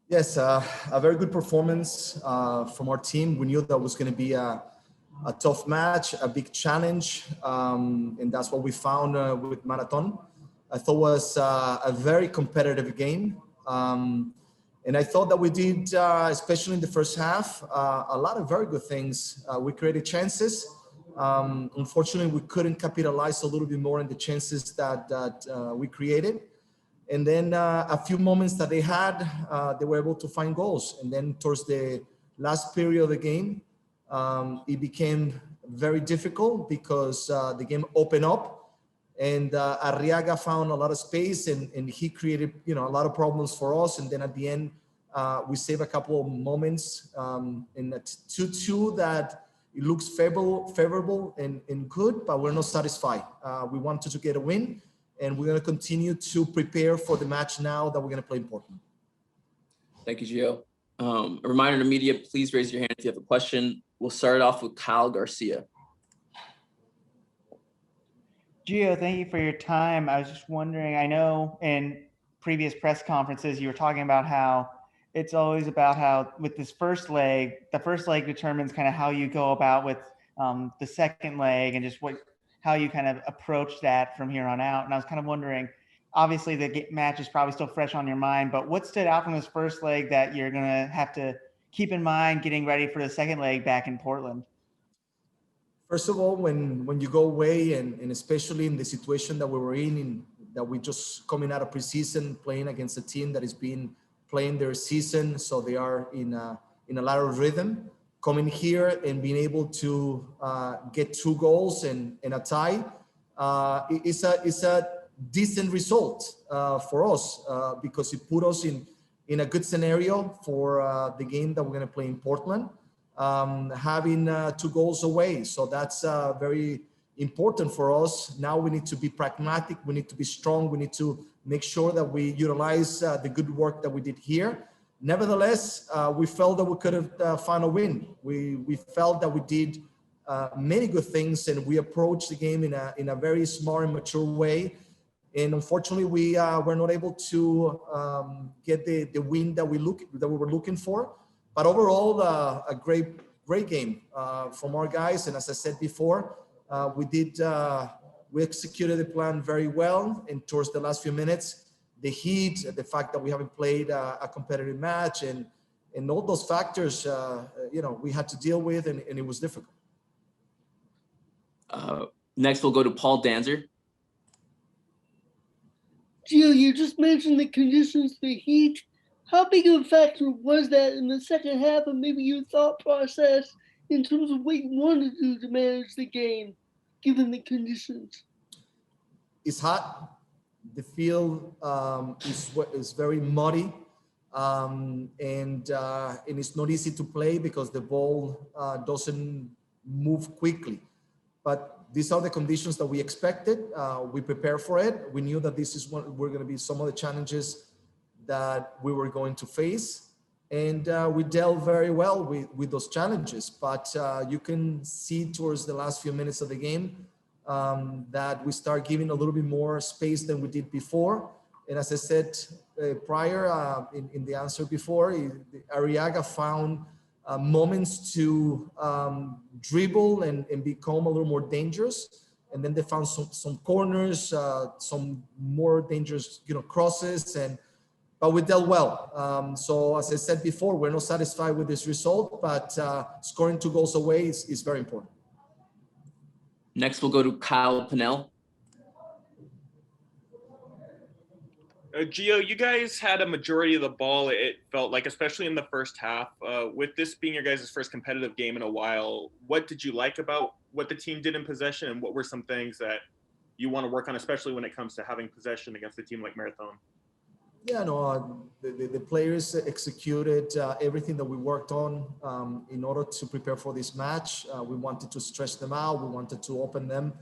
Yes, a very good performance from our team. We knew that was going to be a tough match, a big challenge, and that's what we found with Marathon. I thought it was a very competitive game. And I thought that we did, especially in the first half, a lot of very good things. We created chances. Unfortunately, we couldn't capitalize a little bit more on the chances that we created. And then a few moments that they had, they were able to find goals. And then towards the last period of the game, it became very difficult because the game opened up. And Arriaga found a lot of space, and he created, a lot of problems for us. And then at the end, we saved a couple of moments in a 2-2 that it looks favorable and good, but we're not satisfied. We wanted to get a win, and we're going to continue to prepare for the match now that we're going to play in Portland. Thank you, Gio. A reminder to the media, please raise your hand if you have a question. We'll start off with Kyle Garcia. Gio, thank you for your time. I was just wondering, I know in previous press conferences, you were talking about how it's always about how with this first leg, the first leg determines kind of how you go about with the second leg and just how you kind of approach that from here on out. And I was kind of wondering, obviously the match is probably still fresh on your mind, but what stood out from this first leg that you're going to have to keep in mind getting ready for the second leg back in Portland? First of all, when you go away, and especially in the situation that we were in that we just coming out of preseason, playing against a team that has been playing their season, so they are in a lot of rhythm. Coming here and being able to get 2 goals and a tie, it's a decent result for us because it put us in a good scenario for the game that we're going to play in Portland. Having 2 goals away. So that's very important for us. Now we need to be pragmatic. We need to be strong. We need to make sure that we utilize the good work that we did here. Nevertheless, we felt that we could have found a win. We felt that we did many good things, and we approached the game in a very smart and mature way. And unfortunately, we were not able to get the win that we were looking for. But overall, a great game from our guys. And as I said before, we executed the plan very well. And towards the last few minutes, the heat, the fact that we haven't played a competitive match, and all those factors, we had to deal with, and it was difficult. Next, we'll go to Paul Danzer. Gio, you just mentioned the conditions, the heat. How big of a factor was that in the second half, and maybe your thought process in terms of what you wanted to do to manage the game, given the conditions? It's hot. The field is very muddy, and it's not easy to play because the ball doesn't move quickly. But these are the conditions that we expected. We prepared for it. We knew that this is what were going to be some of the challenges that we were going to face, and we dealt very well with those challenges. But you can see towards the last few minutes of the game that we start giving a little bit more space than we did before. And as I said prior in the answer before, Arriaga found moments to dribble and become a little more dangerous. And then they found some corners, some more dangerous crosses, but we dealt well. So as I said before, we're not satisfied with this result, but scoring 2 goals away is very important. Next, we'll go to Kyle Pinnell. Gio, you guys had a majority of the ball, it felt like, especially in the first half. With this being your guys' first competitive game in a while, what did you like about what the team did in possession, and what were some things that you want to work on, especially when it comes to having possession against a team like Marathon? Yeah, no, the players executed everything that we worked on in order to prepare for this match. We wanted to stretch them out. We wanted to open them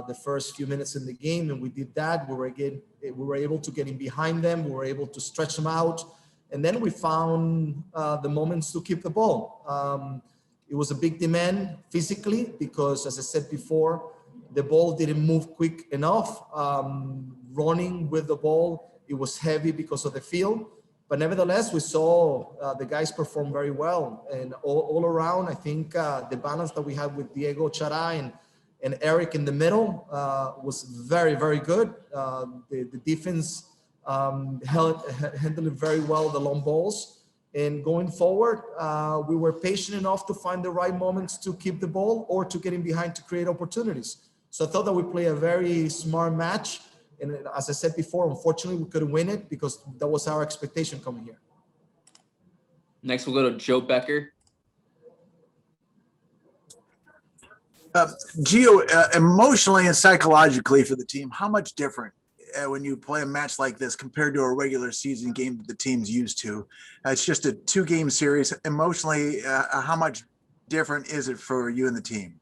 the first few minutes in the game, and we did that. We were able to get in behind them. We were able to stretch them out, and then we found the moments to keep the ball. It was a big demand physically because, as I said before, the ball didn't move quick enough. Running with the ball, it was heavy because of the field. But nevertheless, we saw the guys perform very well. And all around, I think the balance that we had with Diego Chara and Eric in the middle was very, very good. The defense handled very well the long balls. And going forward, we were patient enough to find the right moments to keep the ball or to get in behind to create opportunities. So I thought that we played a very smart match. And as I said before, unfortunately, we couldn't win it because that was our expectation coming here. Next, we'll go to Joe Becker. Gio, emotionally and psychologically for the team, how much different when you play a match like this compared to a regular season game that the team's used to? It's just a 2-game series. Emotionally, how much different is it for you and the team?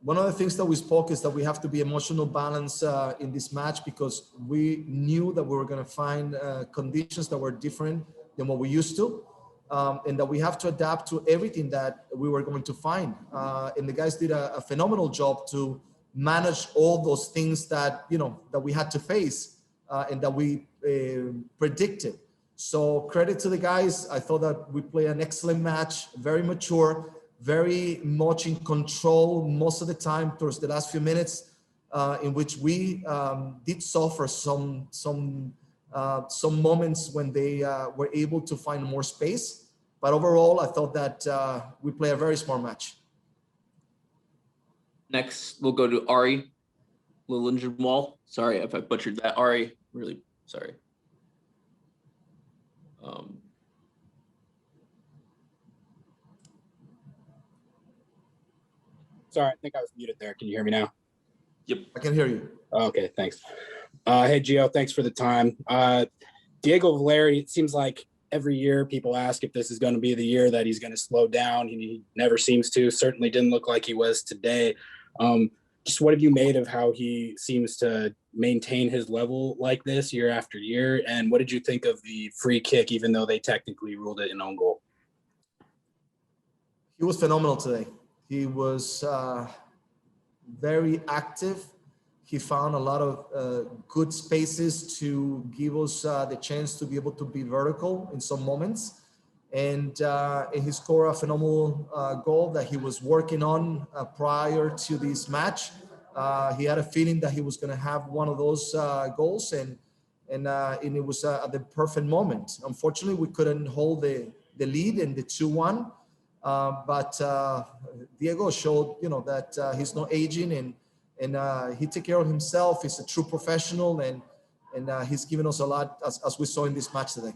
One of the things that we spoke is that we have to be emotional balance in this match because we knew that we were going to find conditions that were different than what we used to, and that we have to adapt to everything that we were going to find. And the guys did a phenomenal job to manage all those things that, that we had to face and that we predicted. So credit to the guys. I thought that we played an excellent match, very mature, very much in control most of the time towards the last few minutes, in which we did suffer some moments when they were able to find more space. But overall, I thought that we played a very smart match. Next, we'll go to Ari Liljenwall. Sorry if I butchered that. Ari, really sorry. Sorry, I think I was muted there. Can you hear me now? Yep. I can hear you. Okay, thanks. Hey, Gio, thanks for the time. Diego Valeri, it seems like every year people ask if this is going to be the year that he's going to slow down. He never seems to. Certainly didn't look like he was today. Just what have you made of how he seems to maintain his level like this year after year? And what did you think of the free kick, even though they technically ruled it an own goal? He was phenomenal today. He was very active. He found a lot of good spaces to give us the chance to be able to be vertical in some moments. And he scored a phenomenal goal that he was working on prior to this match. He had a feeling that he was going to have one of those goals, and it was at the perfect moment. Unfortunately, we couldn't hold the lead in the 2-1. But Diego showed, that he's not aging and he took care of himself. He's a true professional and he's given us a lot as we saw in this match today.